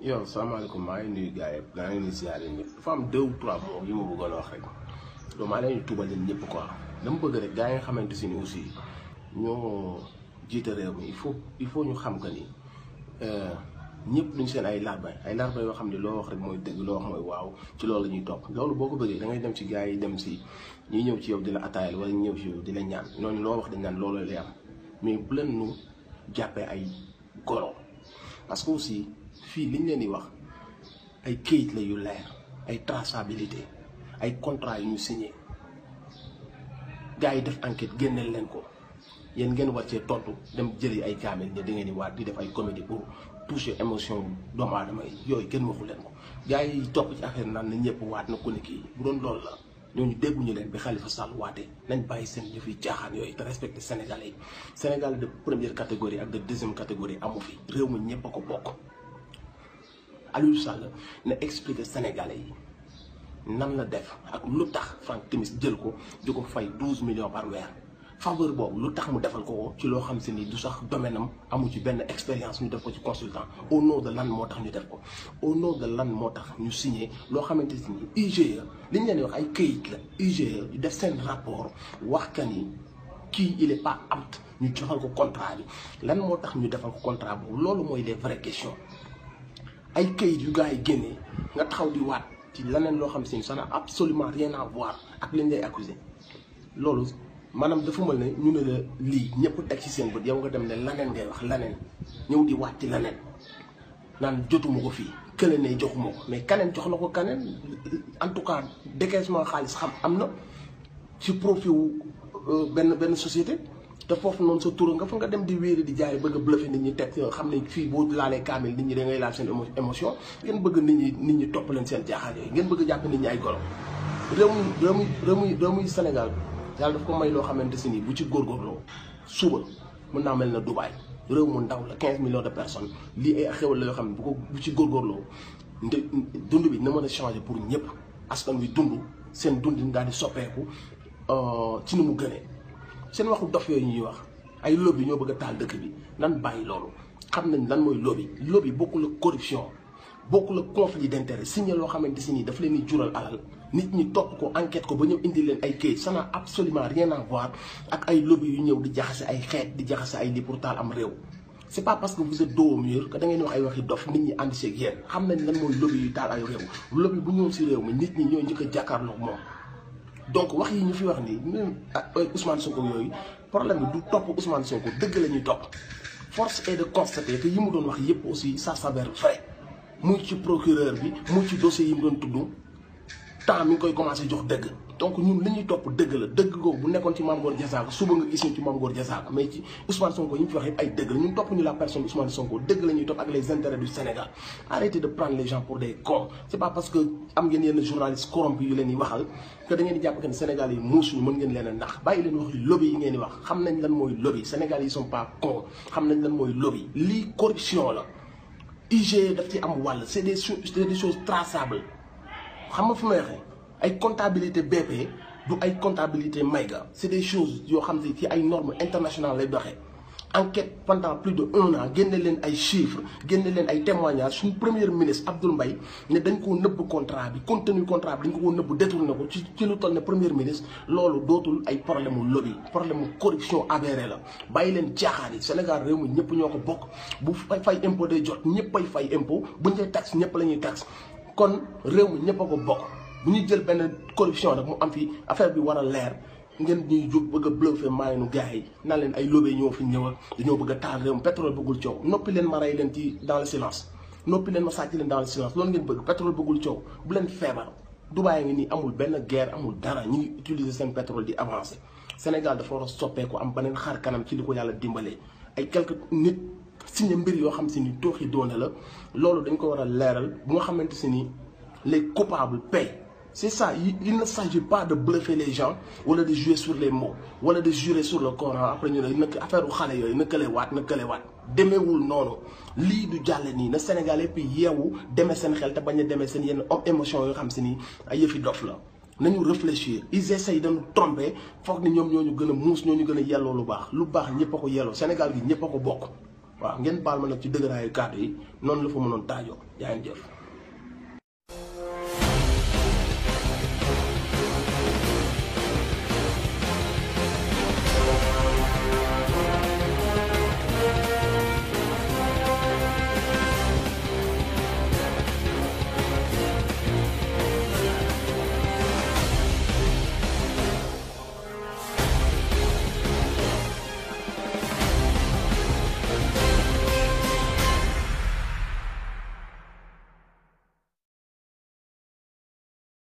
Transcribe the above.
yow salaamaaleykum maa ngi nuyu gars yi maa ngi nuyu siyaare ñëpp dafa am 2 ou 3 mots yu ma bëggoon a wax rek donc maa leen tuubal leen ñëpp quoi dama bëgg rek gars yi nga xamante si ni aussi ñoo jiite réew mi il faut ñu xam que ni ñëpp duñ seen ay larba yoo xam ne loo wax rek mooy dëgg loo wax mooy waaw ci loolu la ñuy topp loolu boo ko bëggee da ngay dem ci gars yi dem si ñuy ñëw ci yow di la attaayal wala ñu ñëw ci yow di la ñaan ñooñu loo wax dañ naan loolu lay am mais bu leen nu jàppee ay golo parce que aussi fii liñ leen di wax ay këyit la yu leer ay traçabilité ay contrat yu ñu signé gars yi def enquête génneel leen ko yéen ngeen war cee tontu dem jëli ay kaamel ne da ngeen di waat di def ay comédie pour toucher émotion doomu aadama yi yooyu kenn waxu leen ko gars yi topp ci affaire naan na ñëpp waat na ko ne kii bu doon loolu la ñooñu dégguñu leen bi Khalifa Sall waatee nañ bàyyi seen yëf yi caaxaan yooyu te respecté Sénégalais yi Sénégal de première catégorie ak de deuxième catégorie amu fi réew mi ñëpp a ko bokk. Aliou Sall na expliqué Sénégalais yi nan la def ak lu tax Franck Timis jël ko di ko fay 12 millions par weer faveur boobu lu tax mu defal ko ci loo xam si ni du sax domaine am amu ci benn expérience ñu def ko ci consultant au nom de lan moo tax ñu def ko au nom de lan moo tax ñu signé loo xamante ni IGE li ñu leen di wax ay këyit la IGE di def seen rapport wax ka ni kii il est pas apte ñu joxal ko contrat bi lan moo tax ñu defal ko contrat boobu loolu mooy les vraies questions. ay këyit yu gars yi génnee nga taxaw di waat ci leneen loo xam si ni ça n'a absolument rien à voir ak li ñu lay accusé loolu maanaam dafa mel ne ñu ne la lii ñëpp teg ci seen bët yow nga dem ne leneen ngay wax leneen ñëw di waat ci leneen naan jotuma ko fii kële ne joxuma ko mais kaneen jox na ko kaneen en tout cas décaissement xaalis xam am na ci profit wu benn société. te foofu noonu sa tur nga fa nga dem di wéeri di jaay bëgg a bluffé nit ñi teg xam ne fii boo laalee kaamil nit ñi da ngay laal seen émotion ngeen bëgg nit ñi topp leen seen jaaxaan yooyu ngeen bëgg a jàpp nit ñi ay golo réew muy Sénégal yàlla daf ko may loo xamante si nii bu ci góorgóorloo suba mën naa mel na Dubaï réew mu ndaw la 15 millions de personnes lii ay xewal la yoo xam ne bu ci góorgóorloo dund bi na mën a changer pour ñëpp askan wi dund seen dundin daal di soppeeku ci ni mu gënee. seen waxu dof yooyu ñuy wax ay lobby ñoo bëgg a taal dëkk bi nan bàyyi loolu xam nañ lan mooy lobby bokkul ak corruption bokkul ak conflit d'intérêt signé loo xamante si nii daf leen di jural alal nit ñi topp ko enquête ko ba ñëw indi leen ay këyit ça n'a absolument rien à voir ak ay lobby yu ñëw di jaxase ay xeet di jaxase ay li pour taal am réew. c'est pas parce que vous êtes dos au mur que da ngeen wax ay waxi dof nit ñi ànd seeg yéen xam nañ lan mooy lobby yu taal ay réew lobby bu ñëw si réew mi nit ñi ñoo njëkk a jàkkaarloog moom. donc wax yi ñu fi wax nii même Ousmane Sonko yooyu problème bi du topp Ousmane Sonko dëgg la ñuy topp force est de constater que yi mu doon wax yëpp aussi ça s'avère vrai muy ci procureur bi muy ci dossier yi mu doon tudd temps mi ngi koy commencé jox dëgg donc ñun li ñuy topp dëgg la dëgg googu bu nekkoon ci Mame Gor Diazaka suba nga gis ñu ci Mame Gor Diazaka mais ci Ousmane Sonko yi ñu fi wax yëpp ay dëgg la ñun topp ñu la personne Ousmane Sonko dëgg la ñuy topp ak les intérêts du Sénégal arrêtez de prendre les gens pour des cons c'est pas parce que am ngeen yenn journalistes corrompus yu leen di waxal que da ngeen di jàpp que ne Sénégal yi muusuñu mën ngeen leen a nax bàyyi leen wax lobby yi ngeen di wax xam nañ lan mooy lobby Sénégal yi sont pas cons xam nañ lan mooy lobby lii corruption la IGE daf ci am wàll c'est des choses traçables xam nga fu may waxee ay comptabilité BP du ay comptabilité Maïga c'est des choses yoo xam ne ci ay normes internationales lay doxee enquête pendant plus de 1 an génne leen ay chiffres génne leen ay témoignages suñu premier ministre Abdoul Mbaye ne dañ koo nëbb contrat bi contenu contrat bi dañ ko nëbb détourné ko ci lu toll ne premier ministre loolu dootul ay problème mu lobby problème mu corruption avérée la bàyyi leen caaxaan yi Sénégal réew mi ñëpp ñoo ko bokk bu fay impôt day jot ñëpp ay fay impôt buñ lay taxe ñëpp la ñuy taxe kon réew mi ñëpp a ko bokk bu ñuy jël benn corruption rek mu am fi affaire bi war a leer ngeen ñuy jóg bëgg a bluffé maayanu gars yi naan leen ay lobby ñoo fi ñëw dañoo bëgg a taal réew mi pétrole bëggul coow noppi leen ma rey leen ci dans le silence noppi leen ma sàcc leen dans le silence loolu ngeen bëgg pétrole bëggul coow bu leen feebar Dubaï ngi nii amul benn guerre amul dara ñu ngi utiliser seen pétrole di avancer Sénégal dafa war a soppeeku am beneen xar kanam ci li ko yàlla dimbalee ay quelques nit signé mbir yoo xam si ni tooxi doone la loolu dañ ko war a leeral bu nga xamante si ni les coupables paient. C'est ça, il ne s'agit pas de bluffer les gens ou de jouer sur les mots ou de jurer sur le Coran après ñu ne affaire u xale yooyu na kële waat demeewul noonu lii du jàll nii na Sénégalais puis yeewu demee seen xel te bañ a demee seen yenn émotion yoo xam si ni ay yëfi dof la nañu réfléchir ils essayent de nous tromper foog ni ñoom ñoo ñu gën a muus ñoo ñu gën a yelloo lu baax ñëpp a ko yelloo Sénégal gi ñëpp a ko bokk waaw ngeen baal ma nag ci dëgëraayu kàddu yi noonu la fa mënoon taajoo yaa ngi jëf